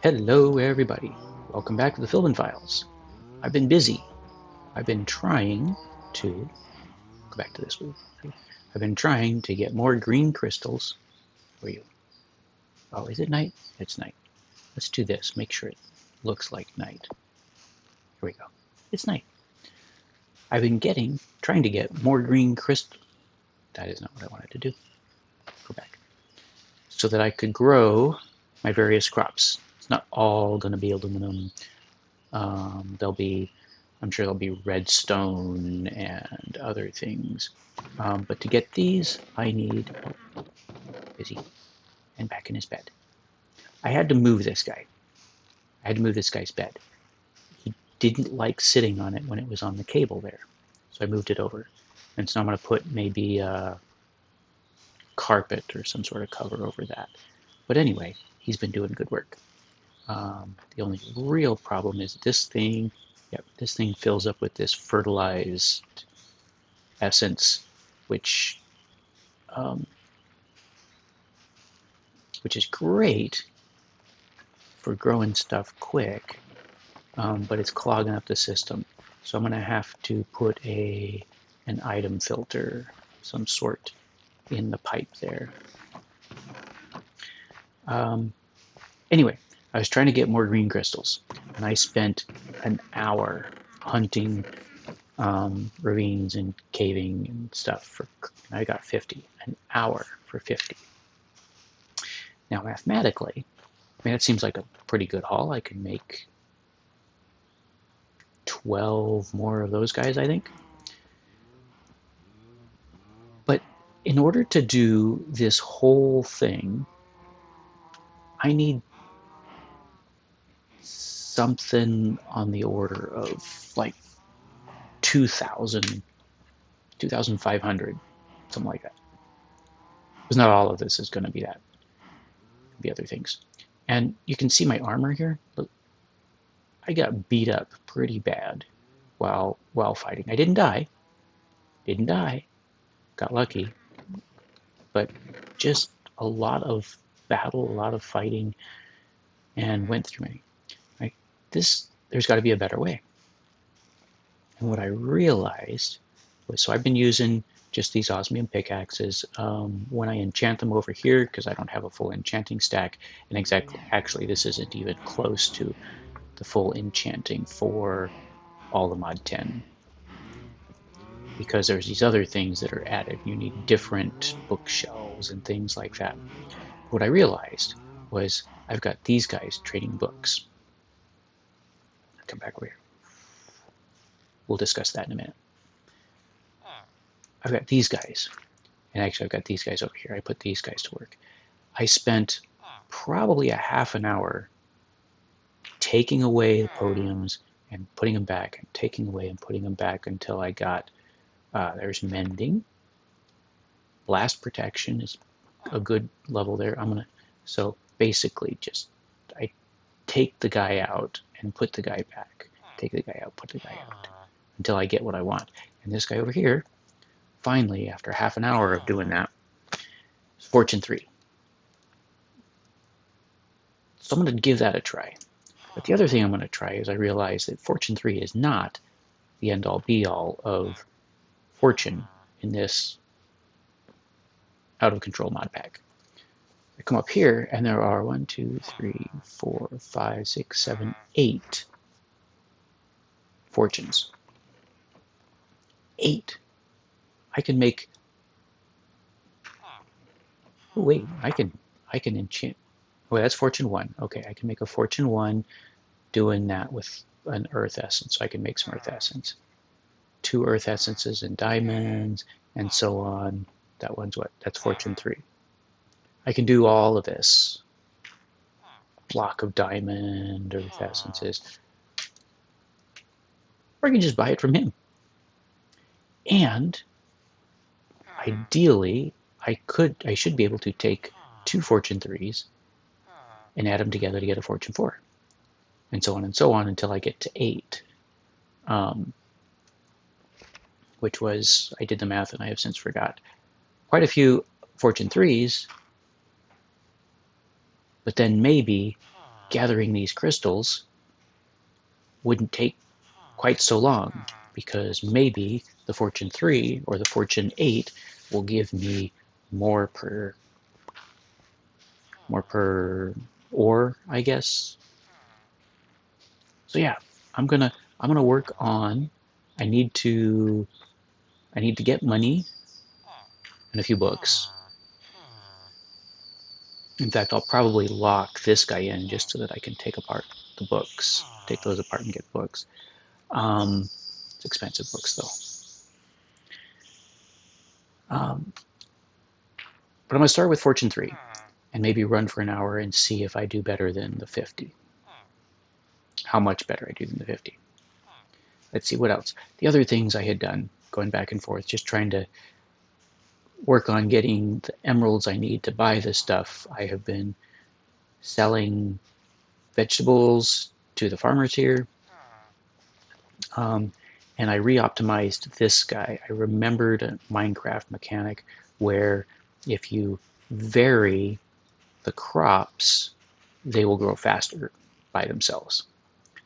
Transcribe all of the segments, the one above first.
Hello, everybody. Welcome back to the Filmin Files. I've been busy. I've been trying to go back to this one. I've been trying to get more green crystals for you. Oh, is it night? It's night. Let's do this. Make sure it looks like night. Here we go. It's night. I've been trying to get more green crystals. That is not what I wanted to do. Go back. So that I could grow my various crops. It's not all going to be aluminum. I'm sure there'll be redstone and other things. But to get these, I need, busy, and back in his bed. I had to move this guy. I had to move this guy's bed. He didn't like sitting on it when it was on the cable there. So I moved it over. And so I'm going to put maybe a carpet or some sort of cover over that. But anyway, he's been doing good work. The only real problem is this thing. Yep, this thing fills up with this fertilized essence, which which is great for growing stuff quick, but it's clogging up the system. So I'm going to have to put an item filter, some sort, in the pipe there. Anyway, I was trying to get more green crystals, and I spent an hour hunting ravines and caving and stuff. I got 50. An hour for 50. Now, mathematically, I mean, that seems like a pretty good haul. I could make 12 more of those guys, I think. But in order to do this whole thing, I need something on the order of like 2,000, 2,500, something like that. Because not all of this is going to be that. It'll be other things. And you can see my armor here. Look, I got beat up pretty bad while fighting. I didn't die. Didn't die. Got lucky. But just a lot of battle, a lot of fighting, and went through many. There's got to be a better way. And what I realized was, so I've been using just these osmium pickaxes. When I enchant them over here, because I don't have a full enchanting stack, and actually this isn't even close to the full enchanting for all the mod 10, because there's these other things that are added. You need different bookshelves and things like that. What I realized was I've got these guys trading books. I'll come back over here. We'll discuss that in a minute. I've got these guys, and actually I've got these guys over here. I put these guys to work. I spent probably a half an hour taking away the podiums and putting them back, and taking away and putting them back until I got, there's mending. Blast protection is a good level there. So basically just, I take the guy out and put the guy back. Take the guy out, put the guy out, until I get what I want. And this guy over here, finally, after half an hour of doing that, is Fortune 3. So I'm going to give that a try. But the other thing I'm going to try is I realize that Fortune 3 is not the end-all be-all of Fortune in this out-of-control mod pack. I come up here, and there are 1, 2, 3, 4, 5, 6, 7, 8 fortunes. 8. I can make. Oh wait, I can enchant. Oh, that's Fortune 1. Okay, I can make a Fortune 1 doing that with an Earth Essence. So I can make some Earth Essence. 2 Earth Essences and diamonds, and so on. That one's what? That's Fortune 3. I can do all of this. Block of diamond, Earth Essences. Or I can just buy it from him. And ideally, I should be able to take 2 Fortune 3s and add them together to get a Fortune 4. And so on until I get to 8. Which was, I did the math and I have since forgot, quite a few Fortune 3s, but then maybe gathering these crystals wouldn't take quite so long, because maybe the Fortune 3 or the Fortune 8 will give me more per ore, I guess. So yeah, I'm gonna work on. I need to get money and a few books. In fact, I'll probably lock this guy in just so that I can take apart the books, take those apart and get books. It's expensive books though. But I'm gonna start with Fortune 3 and maybe run for an hour and see if I do better than the 50. How much better I do than the 50. Let's see what else. The other things I had done, going back and forth, just trying to work on getting the emeralds I need to buy this stuff. I have been selling vegetables to the farmers here. And I re-optimized this guy. I remembered a Minecraft mechanic where if you vary the crops, they will grow faster by themselves.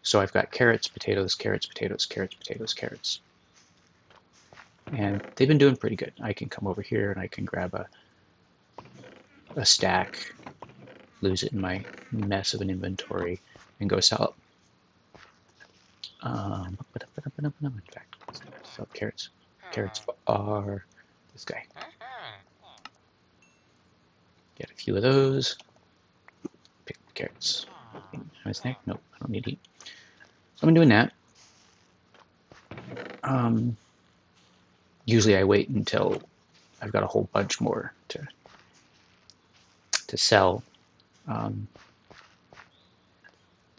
So I've got carrots, potatoes, carrots, potatoes, carrots, potatoes, carrots. And they've been doing pretty good. I can come over here and I can grab a stack, lose it in my mess of an inventory, and go sell it. In fact, sell carrots. Carrots are this guy. Get a few of those. Pick carrots. Have a snack? Nope, I don't need to eat. So I'm doing that. Usually I wait until I've got a whole bunch more to sell. The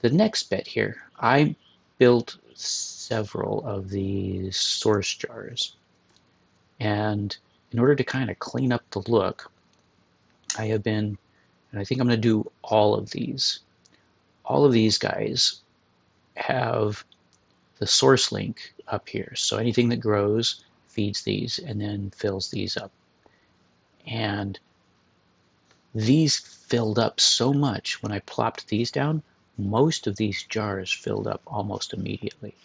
next bit here, I built several of these source jars. And in order to kind of clean up the look, I have been, and I think I'm going to do all of these. All of these guys have the source link up here. So anything that grows feeds these and then fills these up. And these filled up so much when I plopped these down, most of these jars filled up almost immediately.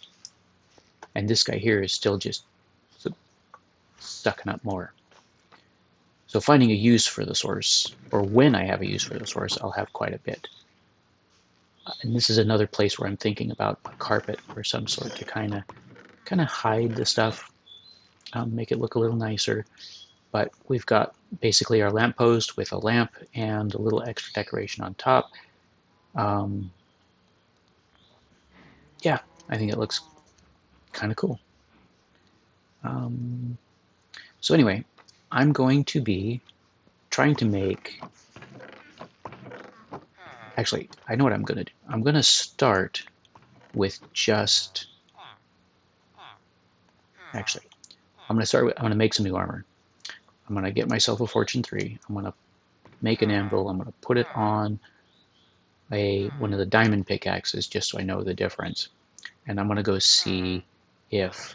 And this guy here is still just sucking up more. So finding a use for the source, or when I have a use for the source, I'll have quite a bit. And this is another place where I'm thinking about a carpet or some sort to kind of hide the stuff, make it look a little nicer. But we've got basically our lamppost with a lamp and a little extra decoration on top. Yeah, I think it looks kind of cool. So anyway, I'm going to be trying to make... Actually, I know what I'm going to do. I'm going to start with just... Actually, I'm going to make some new armor. I'm going to get myself a Fortune 3. I'm going to make an anvil. I'm going to put it on one of the diamond pickaxes just so I know the difference. And I'm going to go see if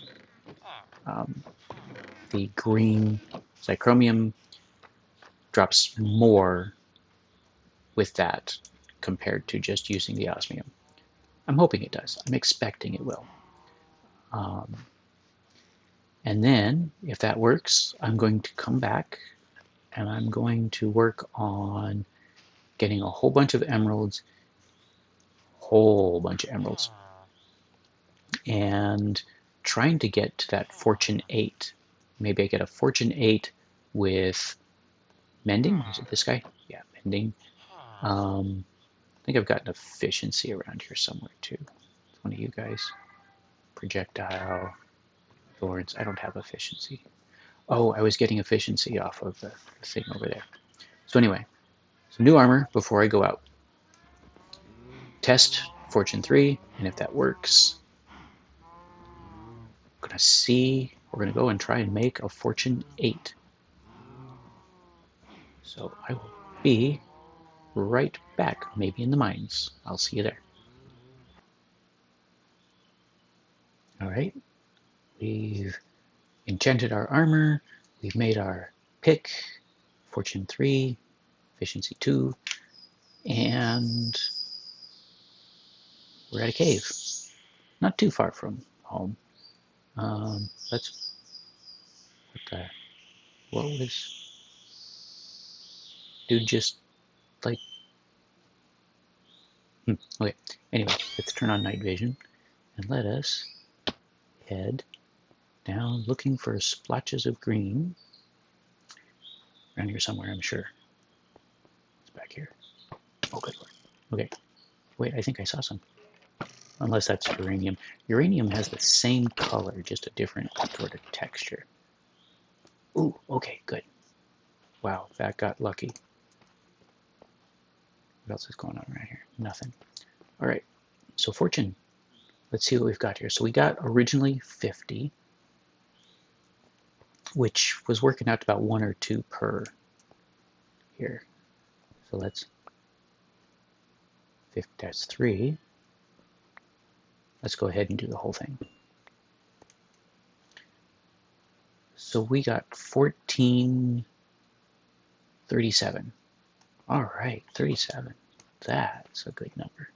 the green Xychromium drops more with that compared to just using the osmium. I'm hoping it does. I'm expecting it will. And then, if that works, I'm going to come back and I'm going to work on getting a whole bunch of emeralds, and trying to get to that Fortune 8. Maybe I get a Fortune 8 with mending. Is it this guy? Yeah, mending. I think I've got an efficiency around here somewhere too. It's one of you guys. Projectile, thorns. I don't have efficiency. Oh, I was getting efficiency off of the thing over there. So anyway, some new armor before I go out. Test Fortune 3, and if that works, we're going to go and try and make a Fortune 8. So I will be right back, maybe in the mines. I'll see you there. Alright, we've enchanted our armor, we've made our pick, Fortune 3, efficiency 2, and we're at a cave. Not too far from home. Let's, what was, dude just, like, okay. Anyway, let's turn on night vision and let us head down looking for splotches of green. Around here somewhere, I'm sure. It's back here. Oh, good lord. Okay. Wait, I think I saw some. Unless that's uranium. Uranium has the same color, just a different sort of texture. Ooh, okay, good. Wow, that got lucky. What else is going on right here? Nothing. All right, so fortune. Let's see what we've got here. So we got originally 50, which was working out to about 1 or 2 per here. So let's, 50, that's 3. Let's go ahead and do the whole thing. So we got 1437. All right, 37. That's a good number.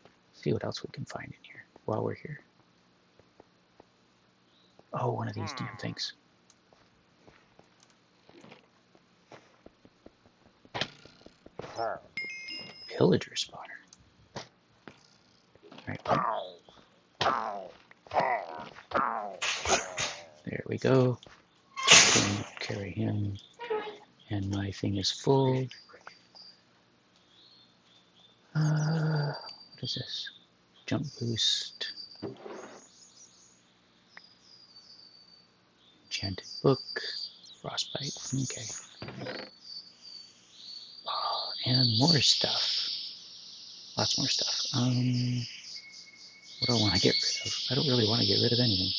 Let's see what else we can find in here while we're here. Oh, one of these damn things. Pillager spotter. All right. There we go. Carry him. And my thing is full. What is this? Jump boost. Enchanted book. Frostbite. Okay. Oh, and more stuff. Lots more stuff. What do I want to get rid of? I don't really want to get rid of anything.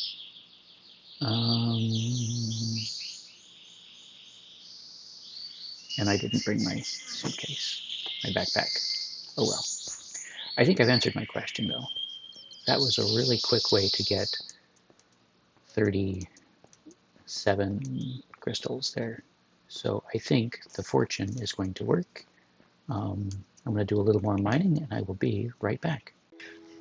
And I didn't bring my suitcase, my backpack. Oh well. I think I've answered my question though. That was a really quick way to get 37 crystals there. So I think the fortune is going to work. I'm going to do a little more mining and I will be right back.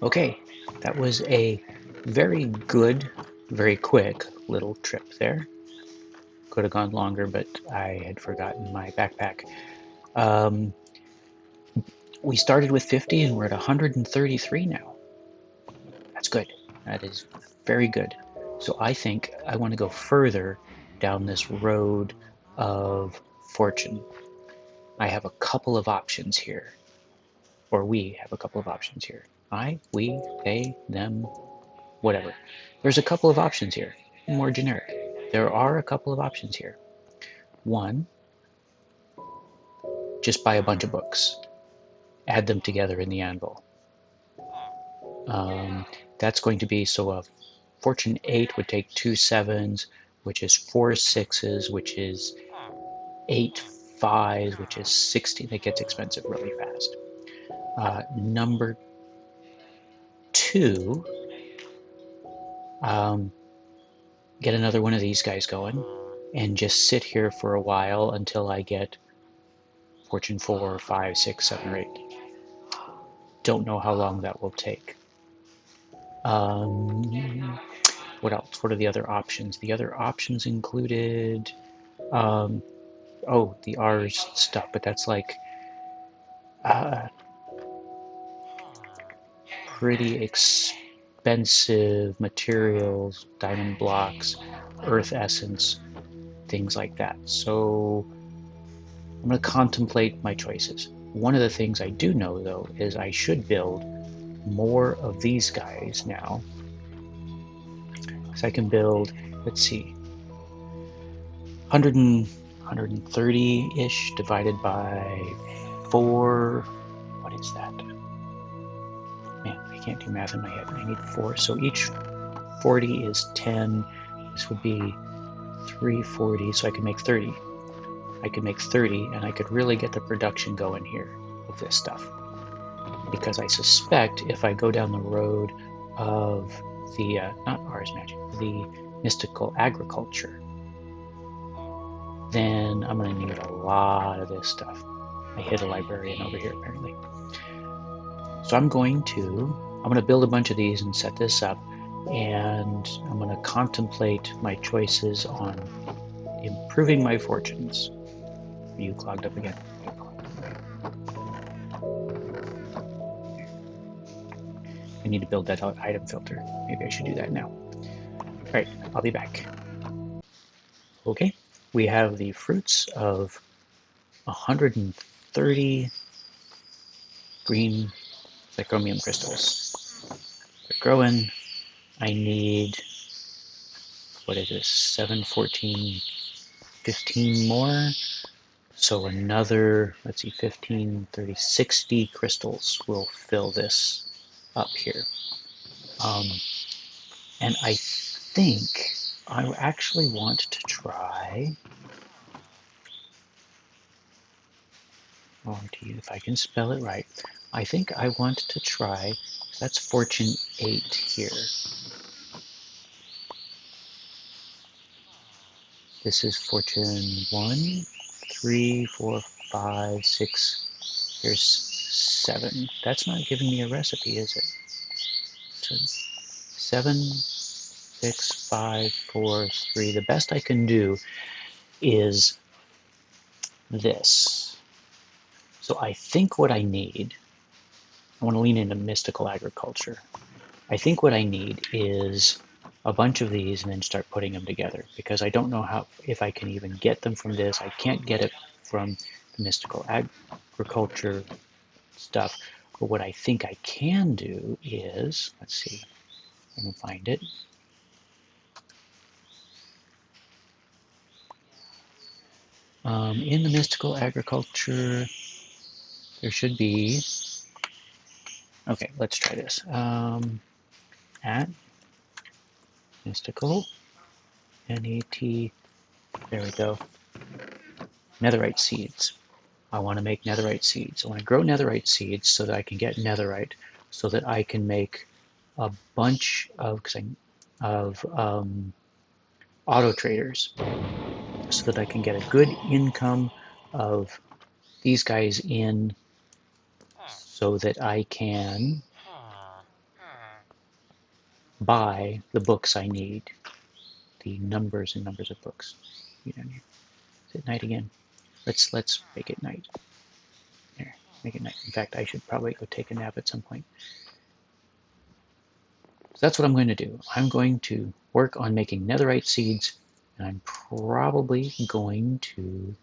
Okay, that was a very good, very quick little trip there. Could have gone longer, but I had forgotten my backpack. We started with 50 and we're at 133 now. That's good. That is very good. So I think I want to go further down this road of fortune. I have a couple of options here. Or we have a couple of options here. I, we, they, them, whatever. There's a couple of options here. More generic. There are a couple of options here. One, just buy a bunch of books. Add them together in the anvil. That's going to be, so a fortune 8 would take 2 7s, which is 4 6s, which is 8 5s, which is 16. That gets expensive really fast. Number 2, get another one of these guys going and just sit here for a while until I get fortune 4, 5, 6, 7, or 8. Don't know how long that will take. What else? What are the other options? The other options included, oh, the R's stuff, but that's like pretty expensive materials, diamond blocks, earth essence, things like that. So I'm going to contemplate my choices. One of the things I do know, though, is I should build more of these guys now. So I can build, let's see, 130-ish divided by 4. What is that? Man, I can't do math in my head. I need 4. So each 40 is 10. This would be 340. So I can make 30. I could make 30, and I could really get the production going here of this stuff. Because I suspect if I go down the road of the, not Ars Magic, the mystical agriculture, then I'm going to need a lot of this stuff. I hit a librarian over here, apparently. So I'm going to I'm going to build a bunch of these and set this up, and I'm going to contemplate my choices on improving my fortunes. Are you clogged up again? I need to build that item filter. Maybe I should do that now. All right, I'll be back. Okay, we have the fruits of 130 green zirconium crystals. They're growing. I need, what is this, 7, 14, 15 more. So another, let's see, 15, 30, 60 crystals will fill this up here. And I think I actually want to try, if I can spell it right, I think I want to try, that's fortune 8 here. This is fortune 1, 3, 4, 5, 6, here's 7. That's not giving me a recipe, is it? So 7, 6, 5, 4, 3. The best I can do is this. So I think what I need, I want to lean into mystical agriculture. I think what I need is a bunch of these and then start putting them together, because I don't know how, if I can even get them from this. I can't get it from the mystical agriculture stuff. But what I think I can do is, let's see, I can find it. In the mystical agriculture, there should be, okay, let's try this. At mystical, N-E-T, there we go, netherite seeds. I want to make netherite seeds. I want to grow netherite seeds so that I can get netherite, so that I can make a bunch of auto traders, so that I can get a good income of these guys in, so that I can buy the books I need, the numbers and numbers of books. Is it night again? Let's make it night. There, make it night. In fact, I should probably go take a nap at some point. So that's what I'm going to do. I'm going to work on making netherite seeds, and I'm probably going to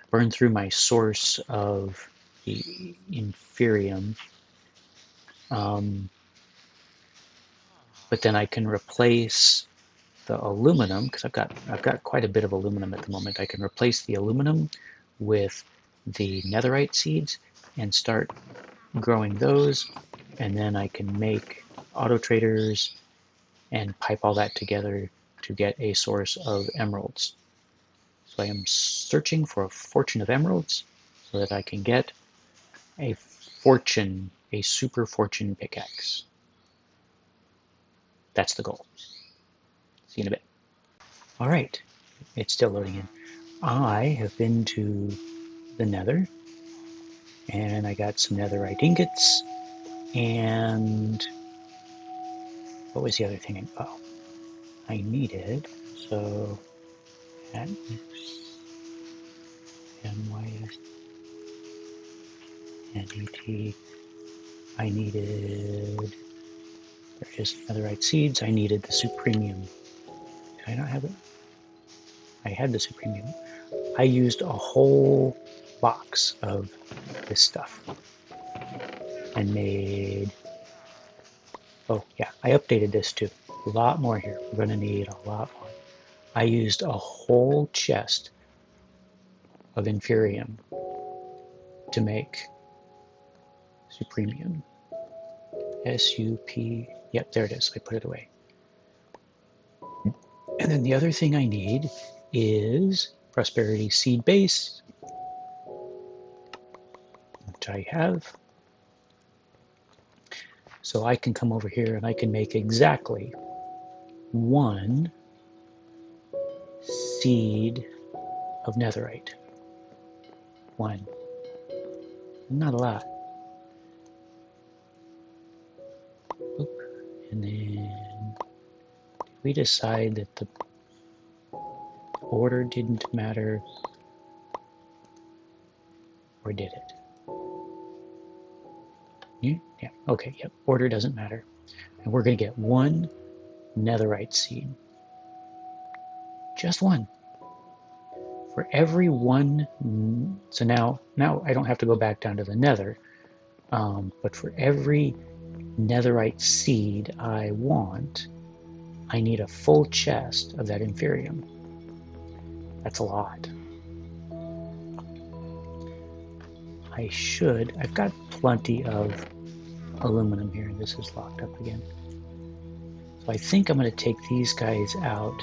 burn through my source of the inferium, but then I can replace the aluminum, because I've got quite a bit of aluminum at the moment. I can replace the aluminum with the netherite seeds and start growing those, and then I can make auto traders and pipe all that together to get a source of emeralds. So I am searching for a fortune of emeralds so that I can get a fortune, a super fortune pickaxe. That's the goal. See you in a bit. All right, it's still loading in. I have been to the nether, and I got some netherite ingots, and what was the other thing? Oh, I needed, so at NYS NET, I needed, there it is, netherite seeds. I needed the supremium. Did I not have it? I had the supremium. I used a whole box of this stuff and made, oh yeah, I updated this too. A lot more here. We're going to need a lot more. I used a whole chest of inferium to make supremium. S-U-P, yep, there it is. I put it away. And then the other thing I need is prosperity seed base, which I have. So I can come over here and I can make exactly one seed of netherite. One. Not a lot. we decide that the order didn't matter, or did it? Yeah, okay, yep, order doesn't matter. And we're going to get one netherite seed. Just one. For every one, so now I don't have to go back down to the nether, but for every netherite seed I want, I need a full chest of that inferium. That's a lot. I've got plenty of aluminum here. This is locked up again. So I think I'm going to take these guys out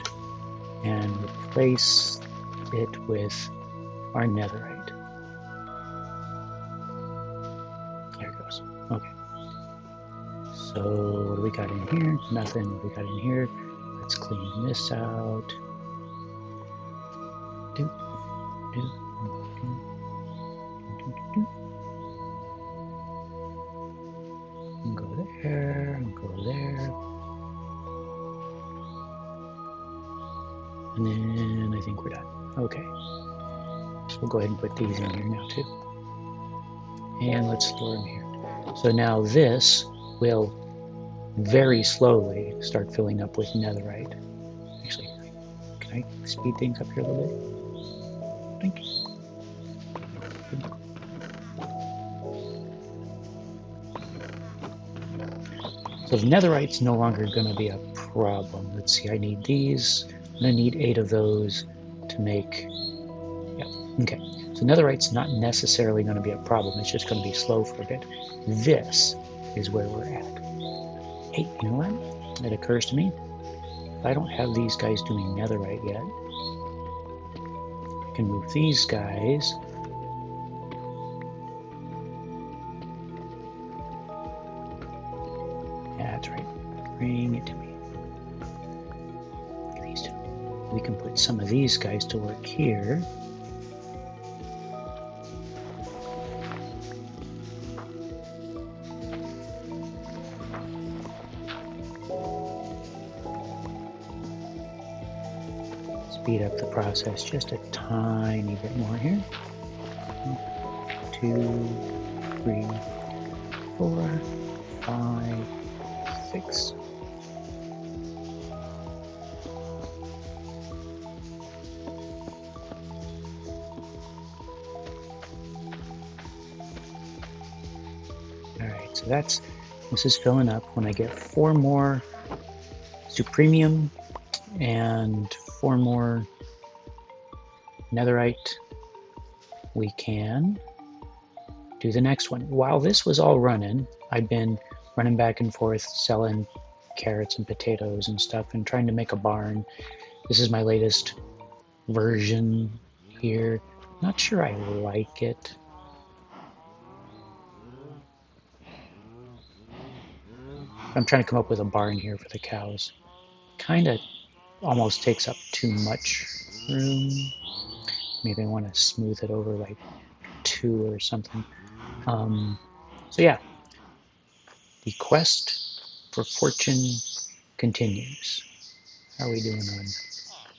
and replace it with our netherite. There it goes. Okay. So what do we got in here? Nothing. What do we got in here? Let's clean this out. Do, do, do, do, do. And go there, and go there. And then I think we're done. Okay. So we'll go ahead and put these in here now too. And let's store them here. So now this will very slowly start filling up with netherite. Actually, can I speed things up here a little bit? Thank you. So netherite's no longer going to be a problem. Let's see, I need these. I'm going to need 8 of those to make... Yep, okay. So netherite's not necessarily going to be a problem. It's just going to be slow for a bit. This is where we're at. Hey, you know what? It occurs to me. If I don't have these guys doing netherite yet, I can move these guys. Yeah, that's right. Bring it to me. These two. We can put some of these guys to work here. Speed up the process just a tiny bit more here. 2, 3, 4, 5, 6. Alright, so this is filling up. When I get 4 more supremium and 4 more netherite, we can do the next one. While this was all running, I've been running back and forth selling carrots and potatoes and stuff and trying to make a barn. This is my latest version here. Not sure I like it. I'm trying to come up with a barn here for the cows. Kind of almost takes up too much room. Maybe I want to smooth it over like 2 or something. So yeah, the quest for fortune continues. How are we doing on?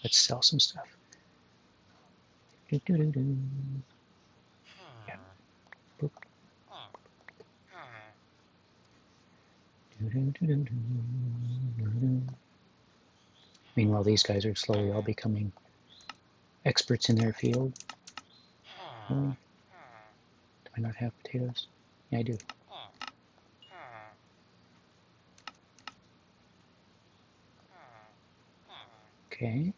Let's sell some stuff. Yeah. Boop. Meanwhile, these guys are slowly all becoming experts in their field. Oh, do I not have potatoes? Yeah, I do. Okay.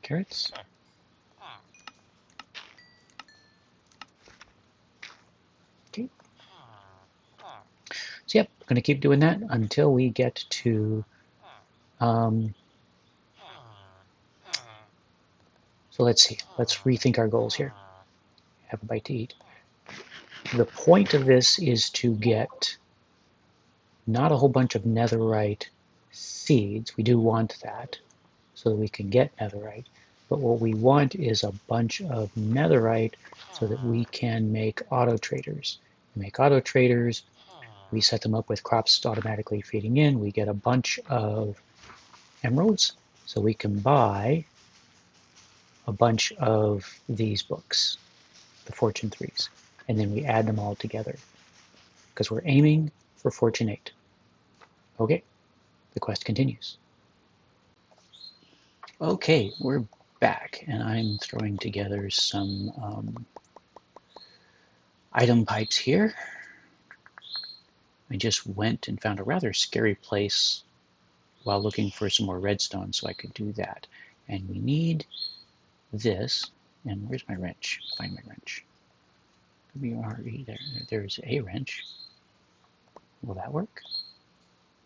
Carrots. Okay. So yep, I'm going to keep doing that until we get to so let's see. Let's rethink our goals here. Have a bite to eat. The point of this is to get not a whole bunch of netherite seeds. We do want that so that we can get netherite. But what we want is a bunch of netherite so that we can make auto traders. Make auto traders, We set them up with crops automatically feeding in. We get a bunch of emeralds, so we can buy a bunch of these books, the Fortune 3s, and then we add them all together because we're aiming for Fortune 8. Okay, the quest continues. Okay, we're back, and I'm throwing together some item pipes here. I just went and found a rather scary place while looking for some more redstone so I could do that. And we need this. And where's my wrench? Find my wrench. W-R-E, there's a wrench. Will that work?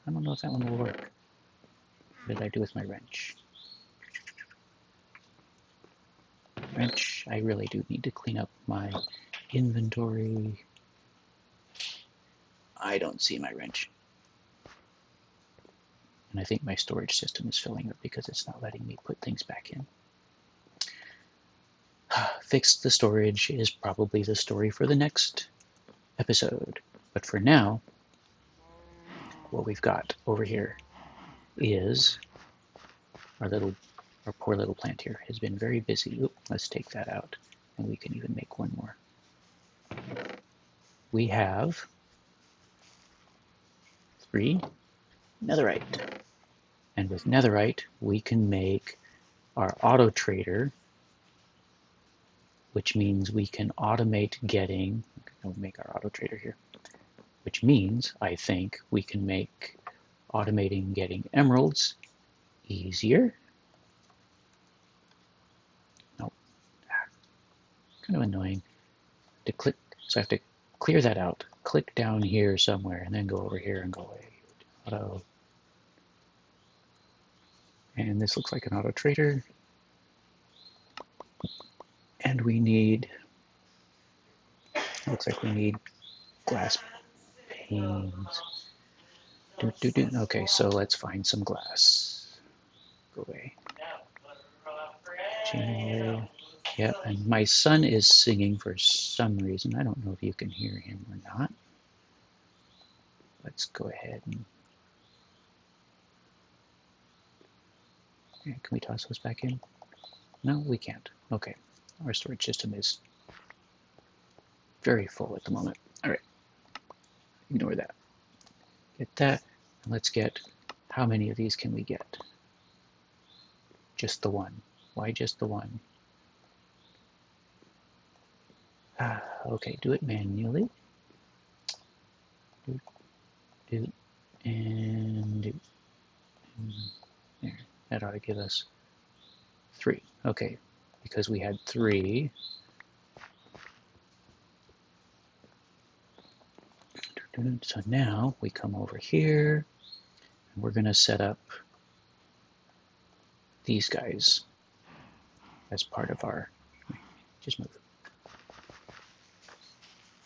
I don't know if that one will work. What did I do with my wrench? Wrench, I really do need to clean up my inventory. I don't see my wrench. And I think my storage system is filling up because it's not letting me put things back in. Fix the storage is probably the story for the next episode. But for now, what we've got over here is our poor little plant here has been very busy. Oop, let's take that out, and we can even make one more. We have 3 netherite, and with netherite we can make our auto trader, which means we can automate getting. We'll make our auto trader here, which means I think we can make automating getting emeralds easier. Nope. Kind of annoying to click, so I have to clear that out, click down here somewhere, and then go over here and go away. Auto. And this looks like an auto trader. And we need, looks like we need glass panes. Okay, so let's find some glass. Go away. Chain. Yep, and my son is singing for some reason. I don't know if you can hear him or not. Let's go ahead and... Yeah, can we toss those back in? No, we can't. Okay, our storage system is very full at the moment. All right, ignore that. Get that, and let's get, how many of these can we get? Just the one. Why just the one? Okay, do it manually. Do, and do. And there, that ought to give us 3. Okay, because we had 3. So now we come over here, and we're going to set up these guys as part of our, just move,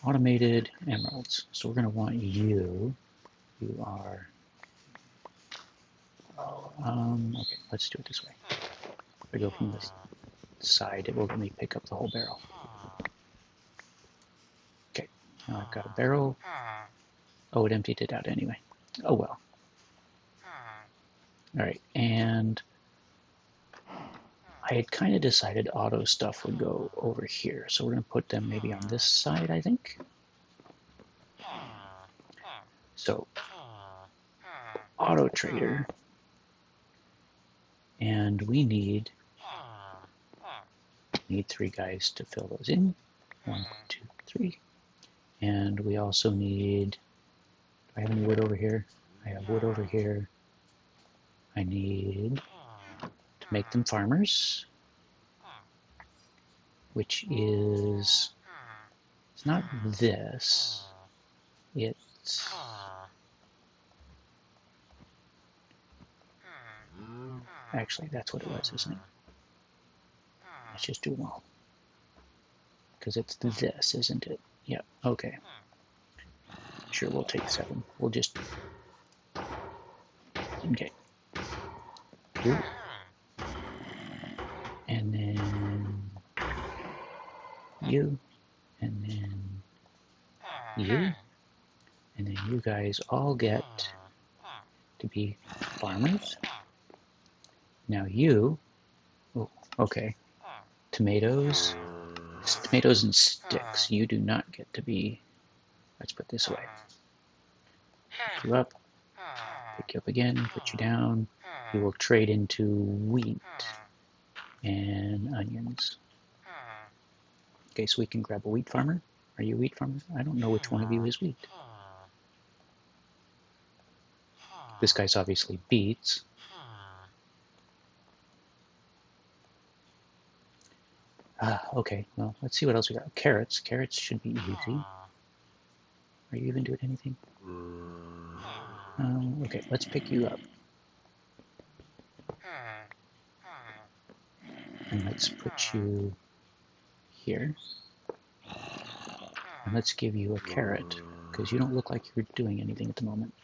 automated emeralds. So we're going to want you, you are, okay, let's do it this way. If I go from this side, it will let me pick up the whole barrel. Okay, now I've got a barrel. Oh, it emptied it out anyway. Oh well. All right, and I had kind of decided auto stuff would go over here, so we're going to put them maybe on this side, I think. So, auto trader, and we need 3 guys to fill those in. 1, 2, 3, and we also need. Do I have any wood over here? I have wood over here. I need to make them farmers, which is, it's not this, it's, actually that's what it was, isn't it? Let's just do them all, because it's this, isn't it? Yep, okay. Sure, we'll take 7. We'll just, okay. Ooh. And then you, and then you, And then you guys all get to be farmers. Now you, oh, okay, tomatoes and sticks. You do not get to be, let's put this away. Pick you up, pick you up again, put you down. You will trade into wheat and onions. Okay, so we can grab a wheat farmer. Are you a wheat farmer? I don't know which one of you is wheat. This guy's obviously beets. Okay, well, let's see what else we got. Carrots. Carrots should be easy. Are you even doing anything? Okay, let's pick you up. And let's put you here. And let's give you a carrot, because you don't look like you're doing anything at the moment.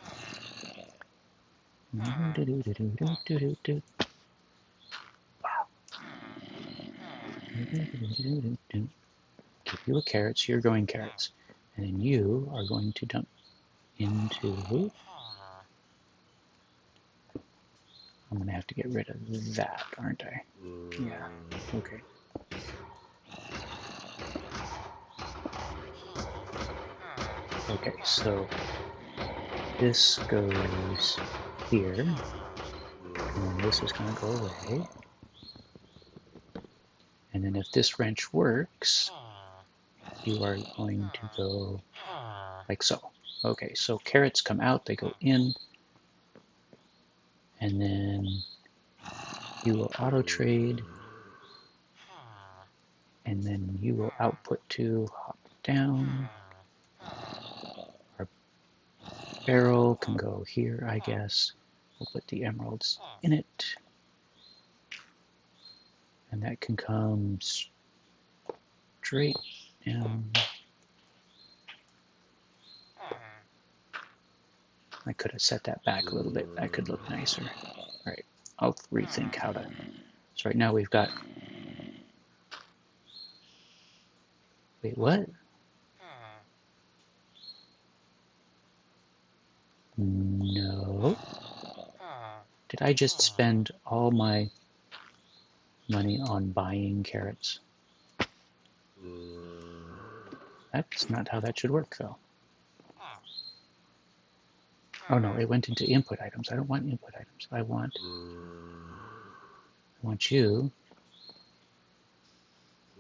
Give you a carrot, so you're growing carrots. And then you are going to dump into... I'm going to have to get rid of that, aren't I? Yeah, okay. Okay, so this goes here, and then this is going to go away. And then if this wrench works, you are going to go like so. Okay, so carrots come out, they go in, and then you will auto trade, and then you will output to hop down. Our barrel can go here, I guess. We'll put the emeralds in it, and that can come straight down. I could have set that back a little bit. That could look nicer. All right, I'll rethink how to. So right now we've got. Wait, what? No. Did I just spend all my money on buying carrots? That's not how that should work, though. Oh no, it went into input items. I don't want input items. I want you.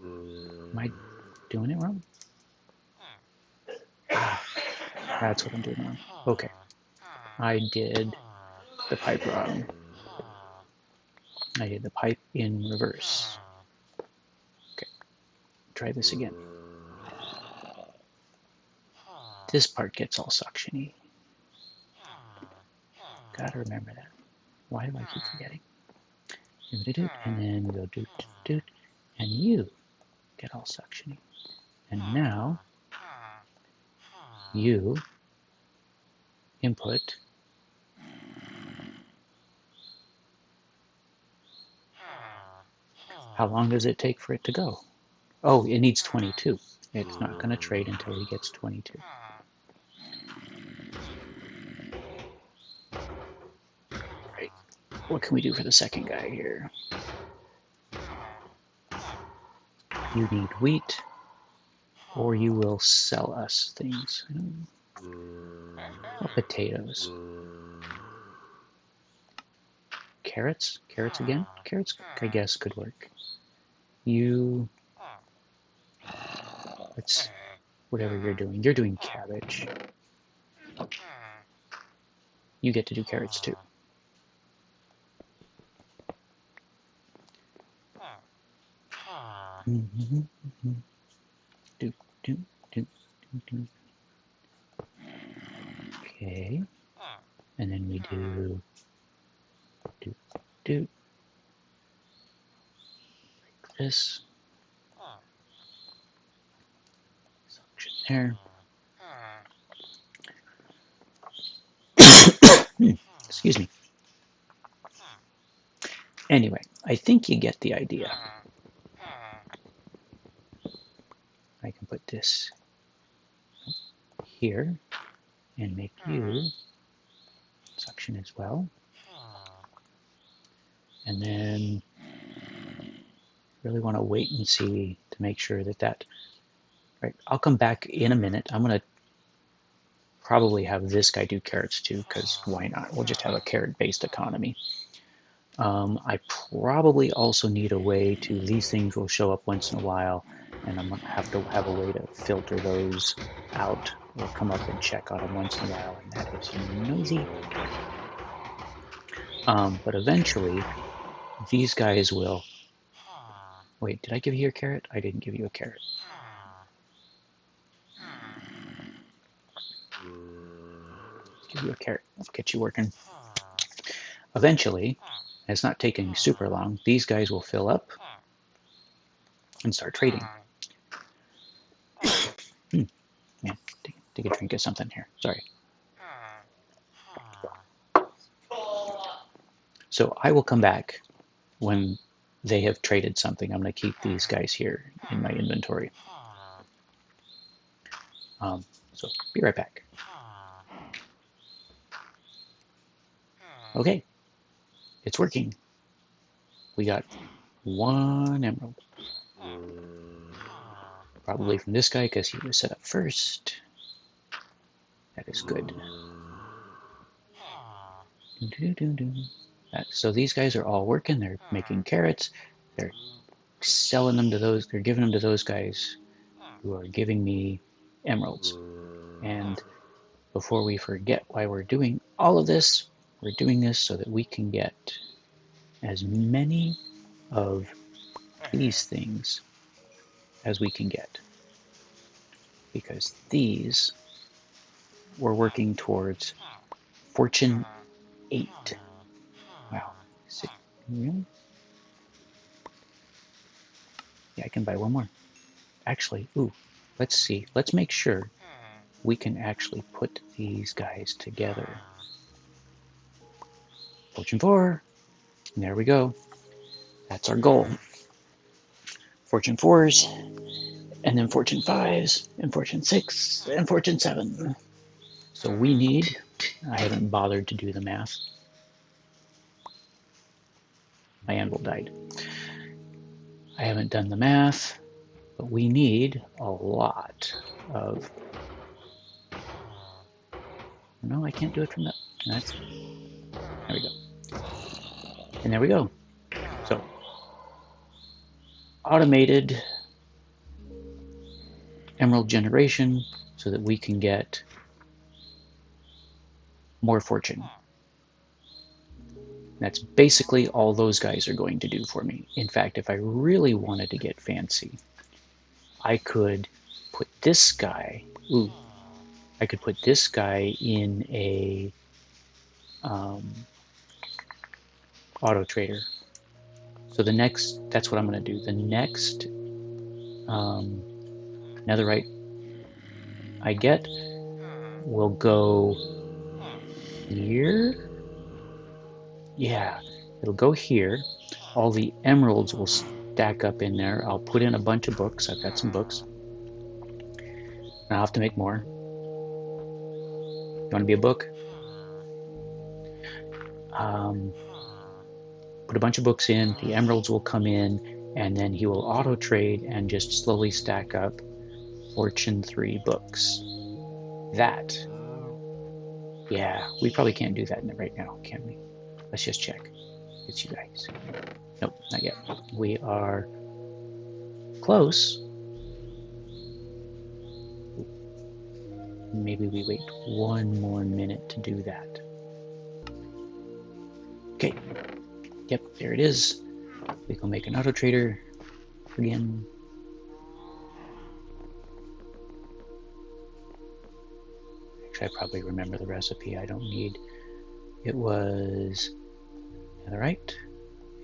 Am I doing it wrong? That's what I'm doing wrong. Okay. I did the pipe wrong. I did the pipe in reverse. Okay. Try this again. This part gets all suctiony. Gotta remember that. Why do I keep forgetting? And then we go doot, doot, and you get all suctiony. And now you input how long does it take for it to go? Oh, it needs 22. It's not going to trade until he gets 22. Right. What can we do for the second guy here? You need wheat, or you will sell us things. Or potatoes. Carrots? Carrots again? Carrots, I guess, could work. You... Let's... Whatever you're doing. You're doing cabbage. You get to do carrots too. Do, do, do, do. Okay. And then we do like this. Suction there. Excuse me. Anyway, I think you get the idea. I can put this here. and make you suction as well. And then really want to wait and see to make sure that, right, I'll come back in a minute. I'm going to probably have this guy do carrots too, because why not? We'll just have a carrot-based economy. I probably also need a way to, these things will show up once in a while, and I'm going to have a way to filter those out or come up and check on them once in a while, and that is nosy. But eventually, these guys will... Wait, did I give you a carrot? I didn't give you a carrot. Give you a carrot. I'll get you working. Eventually, and it's not taking super long, these guys will fill up and start trading. Man, take a drink of something here. Sorry. So I will come back when they have traded something. I'm going to keep these guys here in my inventory. So be right back. Okay, it's working. We got 1 emerald. Probably from this guy because he was set up first. That is good. So these guys are all working. They're making carrots. They're selling them to those. They're giving them to those guys who are giving me emeralds. And before we forget why we're doing all of this, we're doing this so that we can get as many of these things as we can get. Because these we're working towards Fortune 8. Wow. Really? Yeah, I can buy one more. Actually, ooh, let's see. Let's make sure we can actually put these guys together. Fortune 4. And there we go. That's our goal. Fortune 4s, and then Fortune 5s, and Fortune 6, and Fortune 7. So we need, I haven't bothered to do the math. My anvil died. I haven't done the math, but we need a lot of... No, I can't do it from that. That's... There we go. And there we go. So, automated emerald generation so that we can get more fortune. That's basically all those guys are going to do for me. In fact, if I really wanted to get fancy, I could put this guy, I could put this guy in a auto trader. So the next, that's what I'm going to do. The next netherite I get will go here. Yeah, it'll go here. All the emeralds will stack up in there. I'll put in a bunch of books. I've got some books. I'll have to make more. You want to be a book? Put a bunch of books in. The emeralds will come in, and then he will auto trade and just slowly stack up Fortune 3 books. That, yeah, we probably can't do that right now, can we? Let's just check. It's you guys. Nope, not yet. We are close. Maybe we wait 1 more minute to do that. Okay. Yep, there it is. We can make an auto trader again. Actually, I probably remember the recipe. I don't need. It was netherite.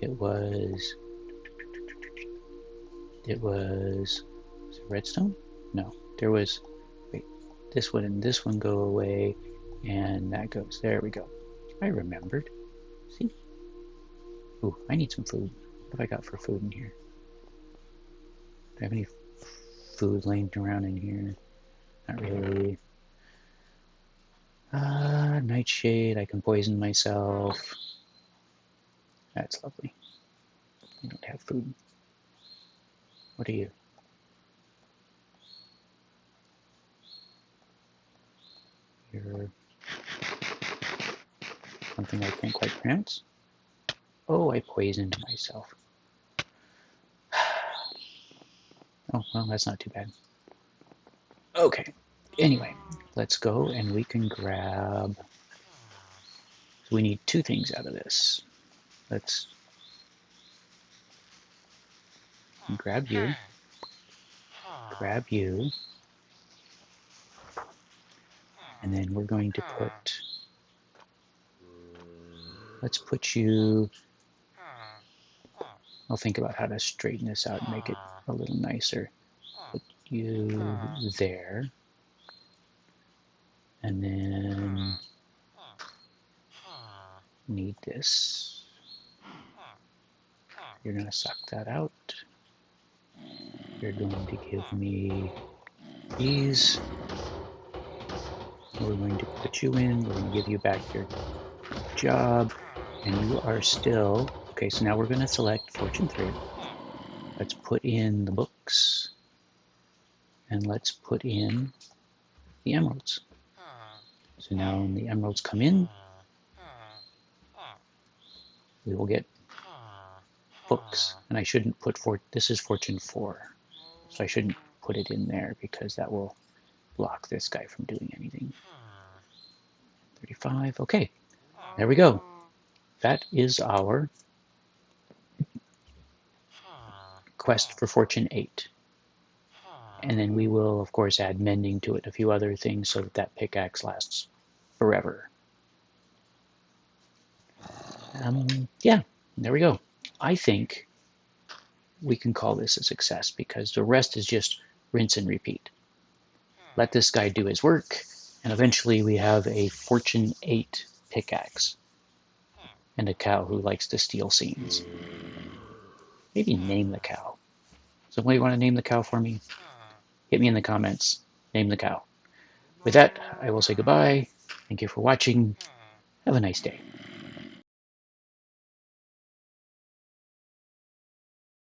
It was redstone? No, there was, wait, this one and this one go away, and that goes, there we go. I remembered. See? Ooh, I need some food. What have I got for food in here? Do I have any food laying around in here? Not really. Nightshade, I can poison myself. That's lovely. I don't have food. What are you? You're something I can't quite pronounce. Oh, I poisoned myself. Oh, well, that's not too bad. Okay. Anyway, let's go and we can grab... So we need two things out of this. Let's grab you, and then we're going to put... Let's put you... I'll think about how to straighten this out and make it a little nicer. Put you there. And then need this. You're going to suck that out. You're going to give me these. We're going to put you in. We're going to give you back your job. And you are still... Okay, so now we're going to select Fortune 3. Let's put in the books. And let's put in the emeralds. So now when the emeralds come in, we will get books. And I shouldn't put... This is Fortune 4. So I shouldn't put it in there because that will block this guy from doing anything. 35. Okay, there we go. That is our quest for Fortune 8. And then we will, of course, add mending to it, a few other things so that that pickaxe lasts forever. Yeah, there we go. I think we can call this a success because the rest is just rinse and repeat. Let this guy do his work, and eventually we have a Fortune 8 pickaxe and a cow who likes to steal scenes. Maybe name the cow. Somebody want to name the cow for me? Hit me in the comments. Name the cow. With that, I will say goodbye. Thank you for watching. Have a nice day.